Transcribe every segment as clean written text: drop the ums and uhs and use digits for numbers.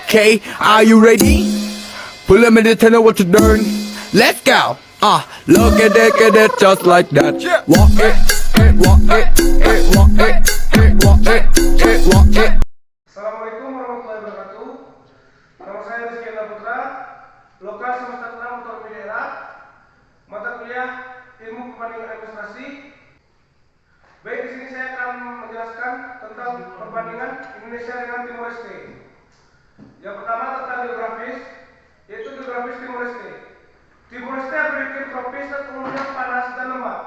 Okay, are you ready? Pull a minute to know what you learn. Let's go. Look at it, just like that. Walk it, walk it, walk it, walk it, walk it. Assalamualaikum warahmatullahi wabarakatuh. Nama saya Rizky Enda Putra, lokal semester 6 otonomi daerah, mata kuliah ilmu perbandingan administrasi. Baik, di sini saya akan menjelaskan tentang perbandingan Indonesia dengan Timor Leste. Yang pertama tentang geografis, yaitu geografis Timor Leste. Timor Leste beriklim tropis dan umumnya panas dan lembab.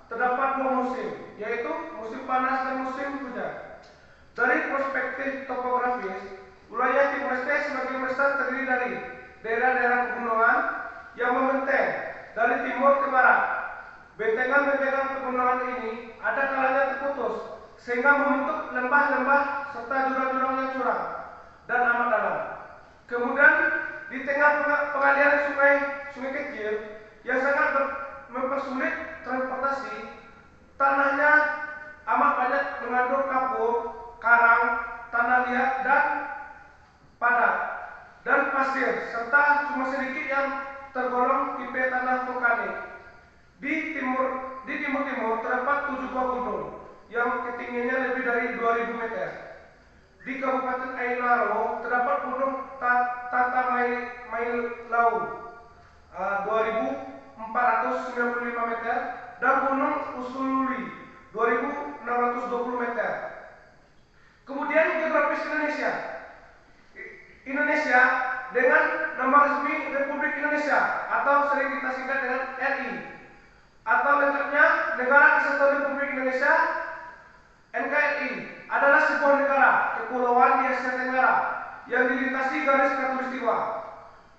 Terdapat dua musim, yaitu musim panas dan musim hujan. Dari perspektif topografis, wilayah Timor Leste sebagian besar terdiri dari daerah-daerah pegunungan yang membentang dari timur ke barat. Bentengan-bentengan pegunungan ini ada kalanya terputus sehingga membentuk lembah-lembah serta jurang-jurang yang curam dan amat dalam. Kemudian di tengah pengalian sungai kecil yang sangat mempersulit transportasi, tanahnya amat banyak mengandung kapur, karang, tanah liat dan padat dan pasir, serta cuma sedikit yang tergolong tipe tanah vulkanik. Di timur terdapat 7 buah gunung yang ketinggiannya lebih dari 2000 meter. Di Kabupaten Ainaro terdapat gunung Tata Mailau 2495 meter dan gunung Usululi 2620 meter. Kemudian geografis Indonesia. Indonesia dengan nama resmi Republik Indonesia atau sering kita singkat dengan RI, atau lengkapnya Negara Kesatuan Republik Indonesia NKRI, adalah sebuah negara kepulauan di Asia Tenggara yang dilintasi garis khatulistiwa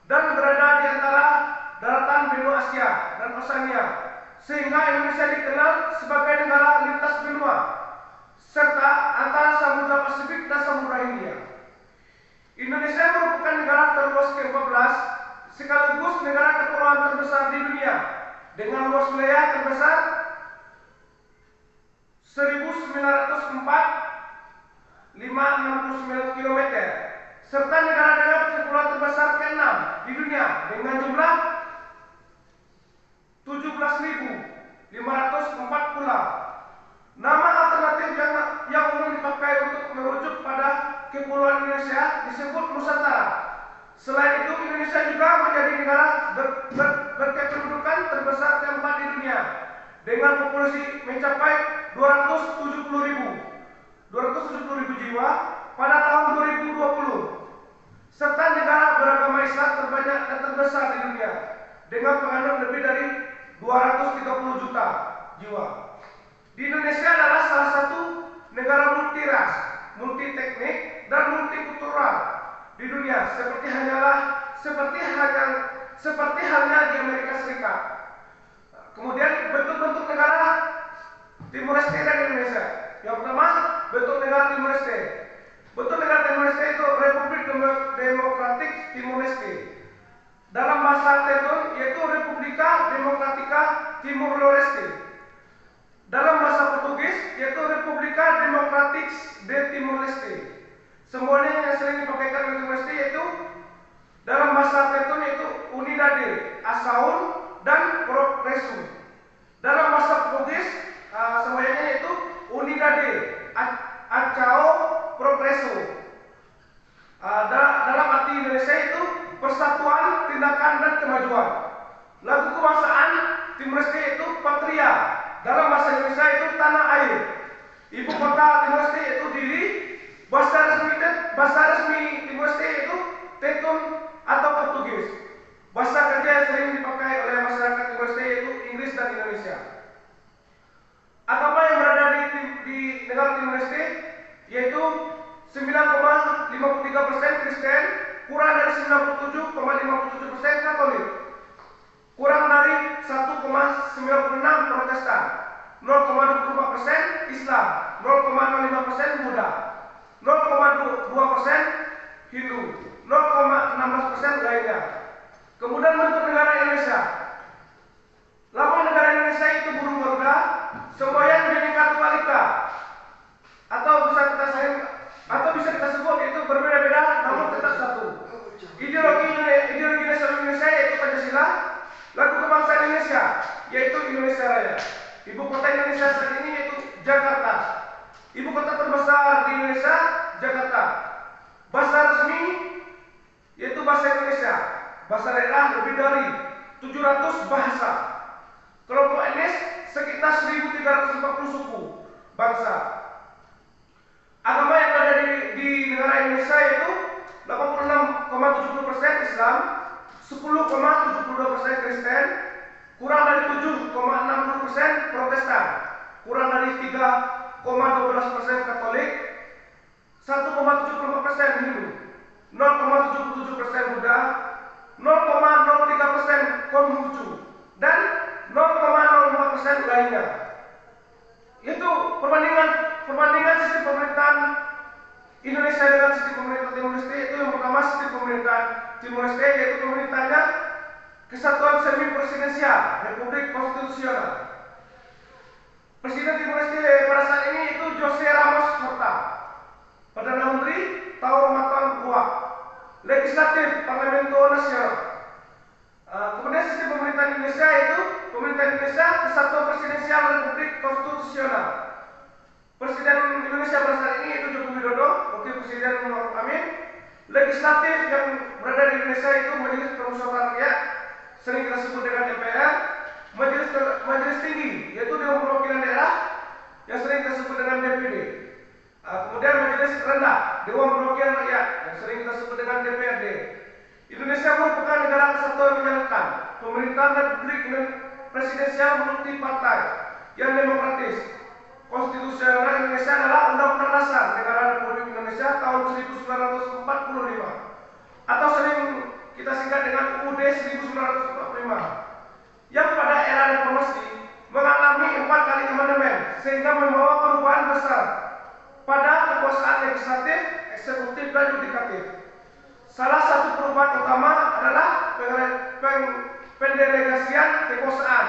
dan berada di antara daratan benua Asia dan Oseania, sehingga Indonesia dikenal sebagai negara lintas benua serta antara Samudra Pasifik dan Samudra Hindia. Indonesia merupakan negara terluas ke-14 sekaligus negara kepulauan terbesar di dunia dengan luas wilayah terbesar 1904,569 km serta negara dengan kepulauan terbesar ke-6 di dunia dengan jumlah 17.504 pulau. Nama alternatif yang umum dipakai untuk merujuk pada kepulauan Indonesia disebut Nusantara. Selain itu, Indonesia juga menjadi negara berkependudukan terbesar keempat di dunia dengan populasi mencapai 270.000 jiwa pada tahun 2020, serta negara beragama Islam terbanyak dan terbesar di dunia dengan penganut lebih dari 230 juta jiwa. Di Indonesia adalah salah satu negara multiras, multiteknik dan multikultural di dunia seperti halnya di Amerika Serikat. Kemudian bentuk-bentuk negara Timor Leste dan Indonesia. Yang pertama, bentuk negara Timor Leste. Bentuk negara Timor Leste itu Republik Demokratik Timor Leste. Dalam bahasa Teton yaitu Republika Demokratika Timor Leste. Dalam bahasa Portugis yaitu Republika Democratics de Timor Leste. Semuanya yang sering dipakaikan oleh Timor Leste yaitu dalam bahasa Teton yaitu Unidade Asaun dan Progreso. Dalam bahasa Portugis semuanya yaitu Unidade Acao Progreso. Dalam arti Indonesia itu persatuan, tindakan dan kemajuan. Lagu kebangsaan Timor Leste itu Patria. Dalam bahasa Indonesia itu tanah air. Ibu kota Timor Leste itu Dili. Bahasa resmi Timor Leste itu Teton atau Portugis. Bahasa kerja yang sering dipakai oleh masyarakat Timor Leste yaitu Inggris dan Indonesia. Agama yang berada di negara Timor Leste yaitu 9,53% Kristen, kurang dari 97,57% Katolik, kurang dari 1,96% Protestan, 0,24% Islam, 0,05% Buddha, 0,2% Hindu, 0,6% 16% lainnya. Kemudian bentuk negara Indonesia. Lambang negara Indonesia itu burung garuda, semboyan menjadi katolika, atau bisa kita sebut itu berbeda-beda namun tetap satu. Ideologi nasional Indonesia yaitu Pancasila, lagu kebangsaan Indonesia yaitu Indonesia Raya. Ibu kota Indonesia saat ini yaitu Jakarta. Ibu kota terbesar di Indonesia Jakarta. Bahasa resmi yaitu bahasa Indonesia. Bahasa daerah lebih dari 700 bahasa. Kelompok etnis sekitar 1.340 suku bangsa. Agama yang ada di negara Indonesia yaitu 86,70% Islam, 10,72% Kristen, kurang dari 7,60% Protestan, kurang dari 3,12% Katolik, 1,74% Hindu, 0,77% Buddha, 0,03% Konghucu, dan 0,04% lainnya. Itu perbandingan sistem pemerintahan Indonesia dengan sistem pemerintahan Timor Leste. Itu yang pertama, sistem pemerintahan Timor Leste yaitu pemerintahnya kesatuan semi presidensial, republik konstitusional. Presiden Timor Leste pada saat ini itu Jose Ramos Horta, Perdana Menteri Tauro Matan Rua, legislatif Parlamento Nasional. Kemudian sistem pemerintahan Indonesia yaitu pemerintahan Indonesia kesatuan presidensial republik konstitusional. Presiden Indonesia pada saat ini yaitu Joko Widodo, Wakil Presiden Ma'ruf Amin. Legislatif yang berada di Indonesia itu Majelis Permusyawaratan Rakyat, sering kita sebut dengan DPR. Majelis Tinggi yaitu Dewan Perwakilan Daerah, yang sering kita sebut dengan DPD. Kemudian Majelis Rendah, Dewan Perwakilan Rakyat, yang sering kita sebut dengan DPRD. Indonesia merupakan negara kesatuan menjalankan pemerintahan republik presidensial multi partai yang demokratis. Konstitusional Indonesia adalah Undang-Undang Dasar Negara Republik Indonesia tahun 1945 atau sering kita singkat dengan UUD 1945, yang pada era reformasi mengalami 4 kali amandemen sehingga membawa perubahan besar pada kekuasaan legislatif, eksekutif, dan yudikatif. Salah satu perubahan utama adalah pendelegasian kekuasaan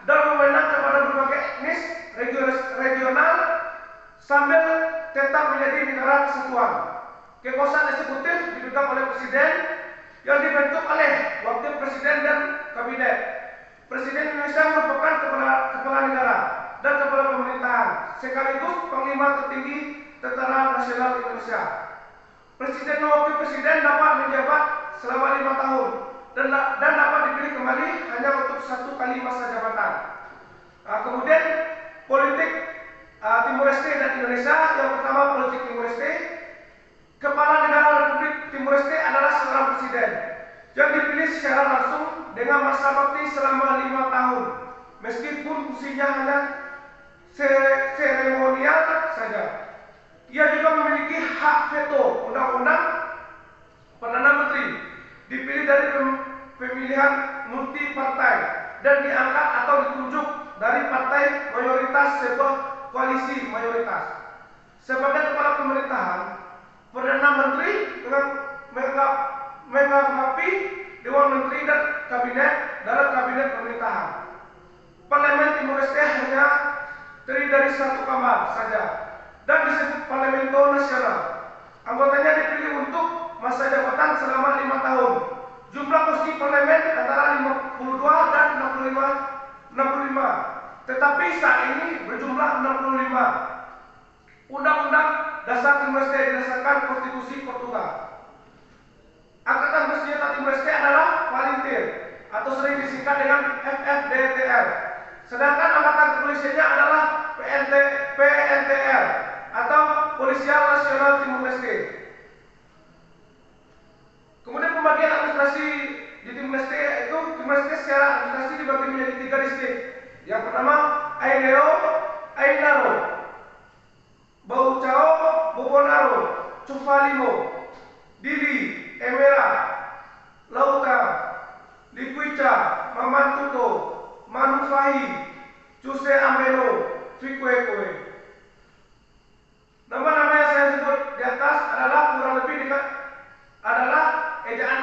dan wewenang kepada berbagai etnis regional sambil tetap menjadi negara kesatuan. Kekuasaan eksekutif dipegang oleh presiden yang dibentuk oleh wakil presiden dan kabinet. Presiden Indonesia merupakan kepala negara dan kepala pemerintahan sekaligus panglima tertinggi Tentara Nasional Indonesia. Presiden dan wakil presiden dapat menjabat selama 5 tahun dan dapat dipilih kembali hanya untuk 1 kali masa jabatan. Kemudian politik Timor Leste dan Indonesia. Yang pertama, politik Timor Leste. Kepala negara Republik Timor Leste adalah seorang presiden yang dipilih secara langsung dengan masa bakti selama 5 tahun, meskipun fungsinya hanya seremonial saja. Ia juga memiliki hak veto undang-undang. Perdana Menteri dipilih dari pemilihan multi partai dan diangkat atau ditunjuk dari partai mayoritas sebuah koalisi mayoritas. Sebagai kepala pemerintahan, Perdana Menteri menganggapi Dewan Menteri dan Kabinet dalam Kabinet Pemerintahan. Parlemen Timor Leste hanya terdiri dari 1 kamar saja dan disebut Parlamento Nasional. Anggotanya dipilih untuk masa jabatan selama 5 tahun. Jumlah kursi parlemen antara 52 dan 65. Tetapi saat ini berjumlah 65. Undang-Undang Dasar Timor Leste didasarkan Konstitusi Portugal. Angkatan bersenjata Timor Leste adalah Volunteer atau sering disingkat dengan FFDTR. Sedangkan angkatan kepolisiannya adalah PNTR atau Polisial Nasional Timor Leste. Kemudian pembagian administrasi di Timor Leste itu Timor Leste secara administrasi dibagi menjadi 3 distrik. Yang pertama Aireo, Ainaro, Baucao, Bobonaro, Cufalimo, Dili, Emera, Lauta, Liquica, Mamantuto, Manufahi, Cuse Ambeno, Fikwekwe. Nama-nama yang saya sebut di atas adalah kurang lebih adalah ejaan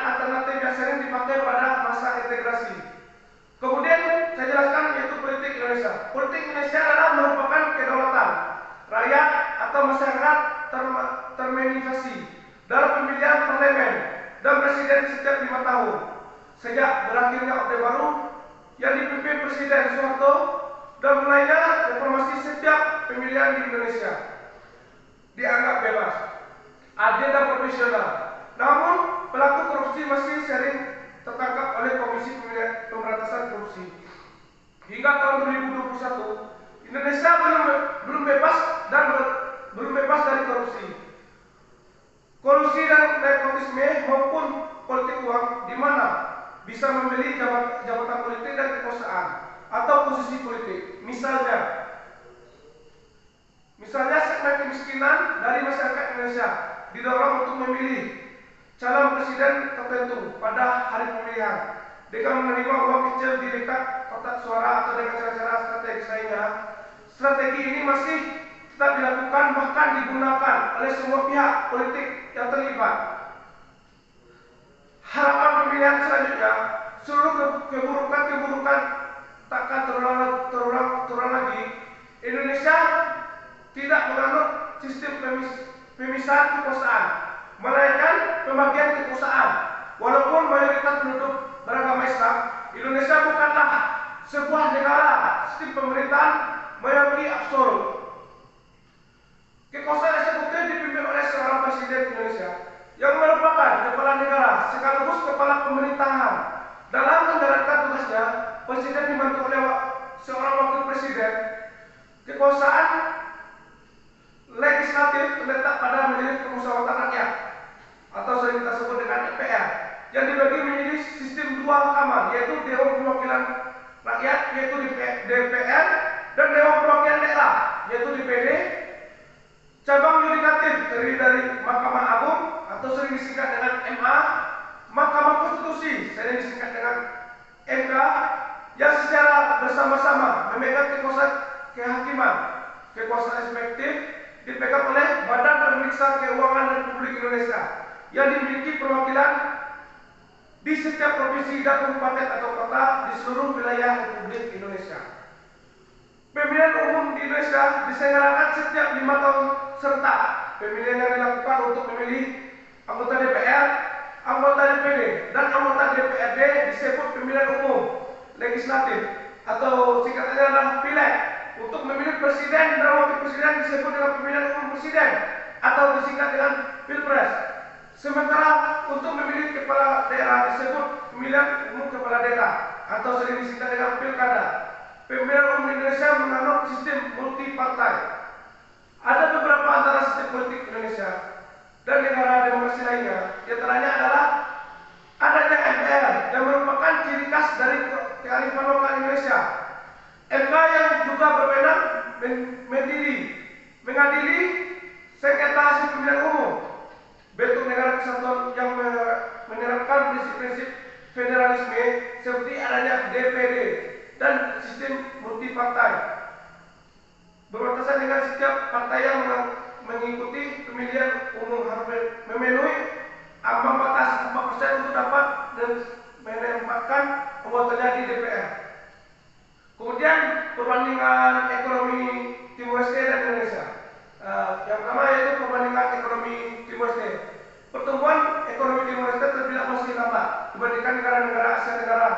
parlemen dan presiden setiap 5 tahun. Sejak berakhirnya Orde Baru yang dipimpin Presiden Soeharto dan mulainya reformasi setiap pemilihan di Indonesia dianggap bebas, adil dan profesional. Namun pelaku korupsi masih sering tertangkap oleh Komisi Pemberantasan Korupsi. Hingga tahun 2021, Indonesia belum bebas dari korupsi. Kolusi dan nepotisme maupun politik uang di mana bisa membeli jabatan politik dan kekuasaan atau posisi politik. Misalnya segmen kemiskinan dari masyarakat Indonesia didorong untuk memilih calon presiden tertentu pada hari pemilihan dengan menerima uang kecil di dekat kotak suara atau dengan cara-cara strategis lainnya. Strategi ini masih tetap dilakukan, bahkan digunakan oleh semua pihak politik yang terlibat. Harapan pemilihan selanjutnya, seluruh keburukan takkan terulang lagi. Indonesia tidak menganut sistem pemisahan kekuasaan, melainkan pembagian kekuasaan. Walaupun mayoritas penduduk beragama Islam, Indonesia bukanlah sebuah negara sistem pemerintahan mayoriti absolut. Kekuasaan eksekutif dipimpin oleh seorang presiden Indonesia yang merupakan kepala negara sekaligus kepala pemerintahan. Dalam menjalankan tugasnya, presiden dibantu oleh seorang wakil presiden. Kekuasaan legislatif terletak pada Majelis Permusyawaratan Rakyat atau sering kita sebut dengan DPR, yang dibagi menjadi sistem dua mahkamah, yaitu Dewan Perwakilan Rakyat yaitu DPR dan Dewan Perwakilan Daerah yaitu DPD. Cabang yudikatif terdiri dari Mahkamah Agung atau sering disingkat dengan MA, Mahkamah Konstitusi sering disingkat dengan MK, yang secara bersama-sama memegang kekuasaan kehakiman. Kekuasaan eksekutif dipegang oleh Badan Pemeriksa Keuangan Republik Indonesia yang dimiliki perwakilan di setiap provinsi dan kabupaten atau kota di seluruh wilayah Republik Indonesia. Pemilihan umum di Indonesia diselenggarakan setiap 5 tahun serta pemilihan yang dilakukan untuk memilih anggota DPR, anggota DPD, dan anggota DPRD disebut pemilihan umum legislatif atau singkatannya adalah pileg. Untuk memilih presiden dan wakil presiden disebut dengan pemilihan umum presiden atau disingkat dengan pilpres. Sementara untuk memilih kepala daerah disebut pemilihan umum kepala daerah atau sering disingkat dengan pilkada. Pemilihan umum Indonesia menganut sistem multi partai. Ada beberapa antara sistem politik Indonesia dan negara demokrasi lainnya. Di antaranya adalah adanya MPR yang merupakan ciri khas dari kearifan lokal Indonesia. MK yang juga berwenang mengadili sengketa hasil pemilihan umum. Bentuk negara kesatuan yang menerapkan prinsip-prinsip federalisme seperti adanya DPD dan sistem multipartai. Berbatasan dengan setiap partai yang mengikuti pemilihan umum harus memenuhi ambang batas 4% untuk dapat dan menempatkan anggotanya di DPR. Kemudian perbandingan ekonomi Timur Leste dan Indonesia. Yang pertama yaitu perbandingan ekonomi Timur Leste. Pertumbuhan ekonomi Timur Leste terbilang masih lambat dibandingkan negara-negara Asia Tenggara.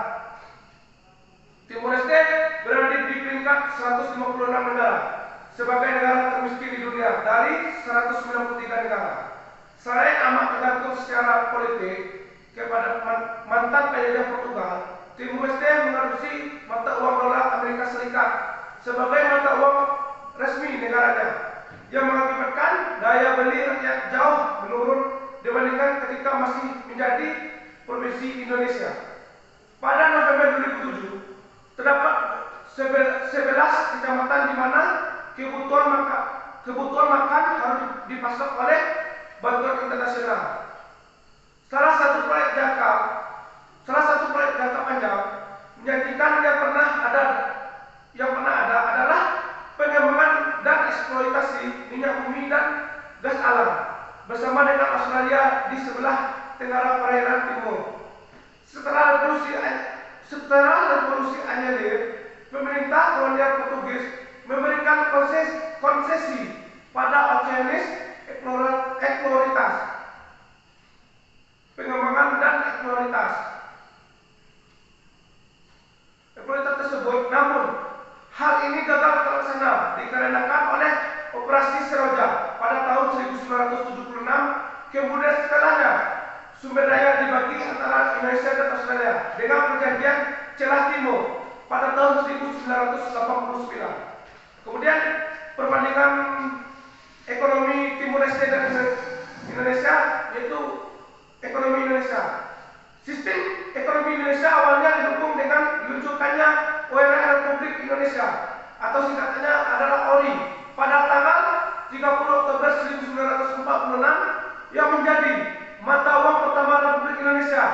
Timur Leste berada di peringkat 156 negara sebagai negara termiskin di dunia dari 193 negara. Selain amat tergantung secara politik kepada mantan penjajah Portugal, Timur Leste mengadopsi mata uang dolar Amerika Serikat sebagai mata uang resmi negaranya, yang mengakibatkan daya beli rakyat jauh menurun dibandingkan ketika masih menjadi provinsi Indonesia. Pada November 2007, terdapat 11 kecamatan di mana kebutuhan makan harus dipasok oleh bantuan internasional. Salah satu proyek jangka panjang menjanjikan yang pernah ada adalah pengembangan dan eksploitasi minyak bumi dan gas alam bersama dengan Australia di sebelah tenggara perairan timur. Setelah revolusi Anyelir, pemerintah kolonial Portugis memberikan konsesi pada Oceanis Exploritas Kemudian setelahnya, sumber daya dibagi antara Indonesia dan Australia dengan perjanjian Celah Timur pada tahun 1989. Kemudian perbandingan ekonomi Timur Leste dan Indonesia, yaitu ekonomi Indonesia. Sistem ekonomi Indonesia awalnya didukung dengan diluncurkannya ORA Republik Indonesia atau singkatannya adalah ORI pada tanggal 30 Oktober 1946 yang menjadi mata uang pertama Republik Indonesia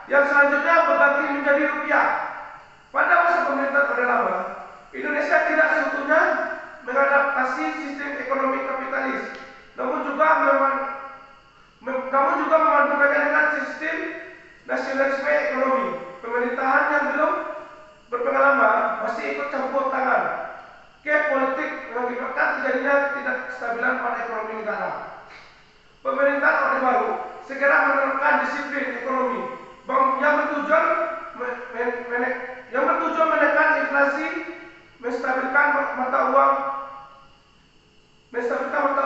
yang selanjutnya berganti menjadi rupiah. Pada masa pemerintahan Orde Lama, Indonesia tidak seutuhnya mengadaptasi sistem ekonomi kapitalis, namun juga memanfaatkan dengan sistem nasionalisme ekonomi. Pemerintahan yang belum berpengalaman masih ikut campur tangan ke politik mengakibatkan terjadinya ketidakstabilan pada ekonomi negara. Pemerintahan Orde Baru segera menerapkan disiplin ekonomi yang bertujuan menekan inflasi, menstabilkan mata uang, menjadwalkan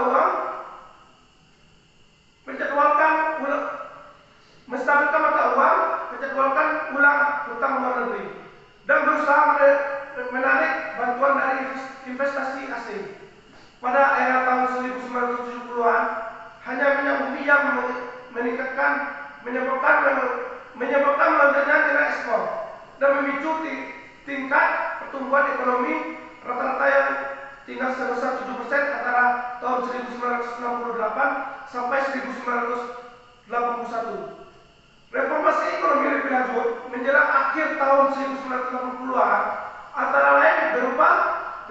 ulang hutang luar negeri, dan berusaha menarik bantuan dari investasi asing. Pada era tahun 1970-an, hanya minyak bumi yang menyebabkan melonjaknya nilai ekspor dan memicu tingkat pertumbuhan ekonomi rata-rata yang tinggal sebesar 7% antara tahun 1968 sampai 1981. Reformasi ekonomi lebih lanjut menjelang akhir tahun 1980-an antara lain berupa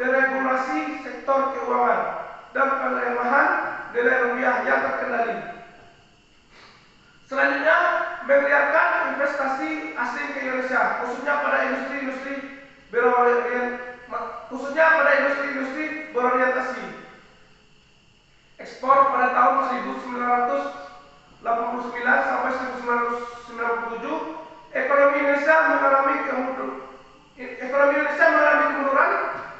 deregulasi sektor keuangan dan pelemahan nilai rupiah yang terkendali. Selanjutnya, menggeliatkan investasi asing ke Indonesia, khususnya pada industri berorientasi ekspor pada tahun 1989 sampai 1997. Ekonomi Indonesia mengalami kemunduran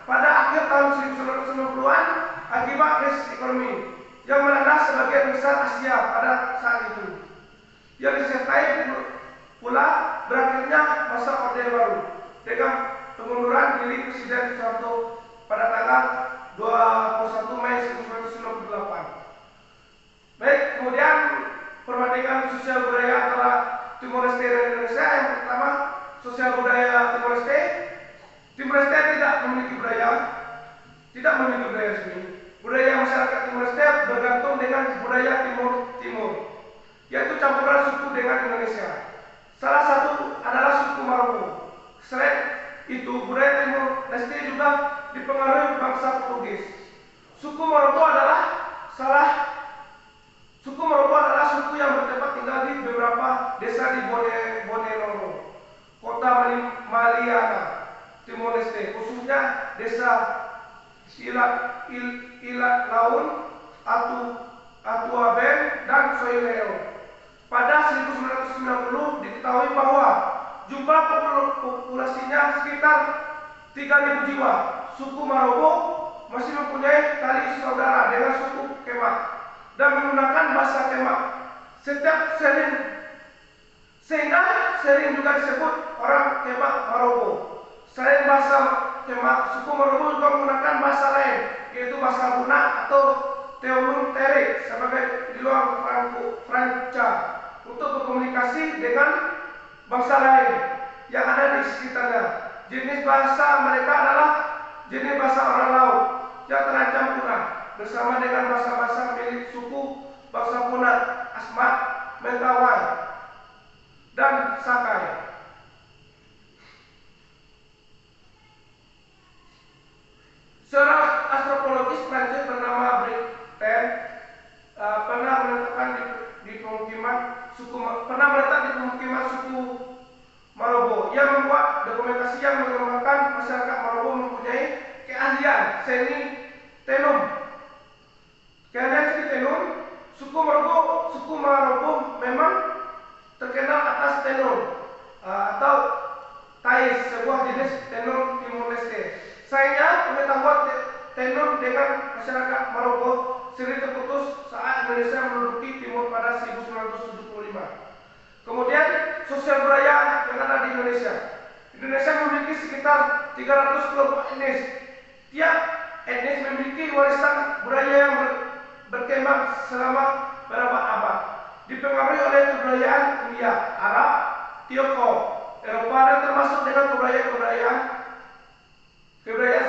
pada akhir tahun 1990-an akibat krisis ekonomi yang melanda sebagian besar Asia pada saat itu, yang disertai pula berakhirnya masa Orde Baru dengan pengunduran diri Presiden Soeharto pada tanggal 21 Mei 1998. Baik, kemudian perbandingan sosial budaya antara Timor Leste dan Indonesia. Yang pertama, sosial budaya Timor Leste. Timor Leste tidak memiliki budaya resmi. Budaya masyarakat Timor Leste bergantung dengan budaya Timur, yaitu campuran suku dengan Indonesia. Salah satu adalah suku Maroko. Selain itu, budaya Timor Leste juga dipengaruhi bangsa Portugis. Suku Maroko adalah suku yang bertempat tinggal di beberapa desa di Bonenoro, kota Maliana, Timor Leste, khususnya desa Ilat Laun, Atuaben, dan Soileo. Pada 1990 diketahui bahwa jumlah populasinya sekitar 3.000 jiwa. Suku Maroko masih mempunyai tali saudara dengan suku Kemak dan menggunakan bahasa Kemak sehingga sering juga disebut orang Kemak Maroko. Selain bahasa Kemak, suku Maroko juga menggunakan bahasa lain, yaitu bahasa Lunak atau Teolun Tere sebagai di luar Franca untuk berkomunikasi dengan bangsa lain yang ada di sekitarnya. Jenis bahasa mereka adalah jenis bahasa orang laut yang terancam punah, bersama dengan bahasa-bahasa milik suku bangsa Punat, Asmat, Mentawai, dan Sakai. Seorang antropologis Prancis bernama Britten pernah menetap di pemukiman suku Maroko yang membuat dokumentasi yang menggambarkan masyarakat Maroko mempunyai keahlian seni tenun. Suku Maroko memang terkenal atas tenun atau tais, sebuah jenis tenun Timor Leste. Sayangnya tenun dengan masyarakat Maroko sering terputus saat Indonesia menduduki timur pada 1975. Kemudian sosial budaya yang ada di Indonesia. Indonesia memiliki sekitar 300 kelompok etnis. Tiap etnis memiliki warisan budaya yang berkembang selama beberapa abad, dipengaruhi oleh kebudayaan India, Arab, Tiongkok, Eropa, dan termasuk dengan kebudayaan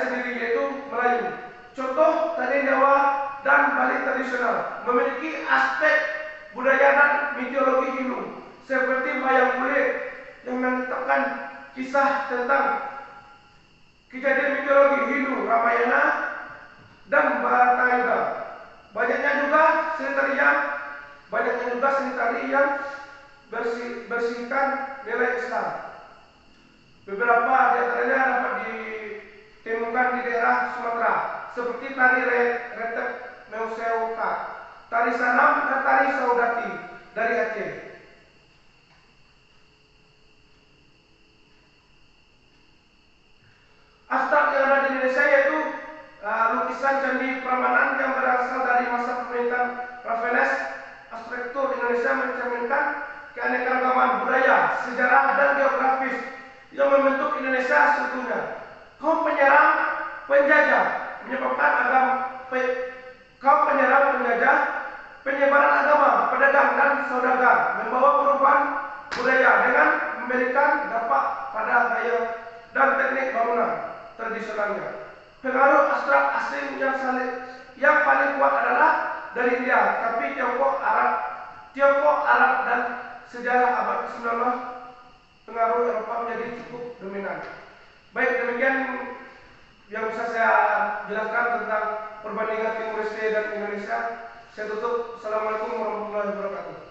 sendiri yaitu Melayu. Contoh tari Jawa dan Bali tradisional memiliki aspek budaya dan mitologi Hindu seperti wayang kulit yang menetapkan kisah tentang kejadian mitologi Hindu, Ramayana dan Bharatayuda. Banyaknya juga seni tari yang bersihkan nilai Islam. Beberapa di antaranya dapat ditemukan di daerah Sumatera, seperti tari retep Meuseoka, tari Sanam, dan tari Saudati dari Aceh. Abstrak yang ada di Indonesia yaitu lukisan Candi Prambanan yang berasal dari masa pemerintahan Raffles. Arsitektur Indonesia mencerminkan keanekaragaman budaya, sejarah, dan geografis yang membentuk Indonesia seutuhnya. Kaum penyerang penjajah penyebaran agama, pedagang, dan saudagar membawa perubahan budaya dengan memberikan dampak pada gaya dan teknik bangunan tradisionalnya. Pengaruh abstrak asing yang paling kuat adalah dari India, tapi Tiongkok, Arab, dan sejarah abad ke-19 pengaruh Eropa menjadi cukup dominan. Baik, demikian yang bisa saya jelaskan tentang perbandingan Timur Leste dan Indonesia. Saya tutup. Assalamualaikum warahmatullahi wabarakatuh.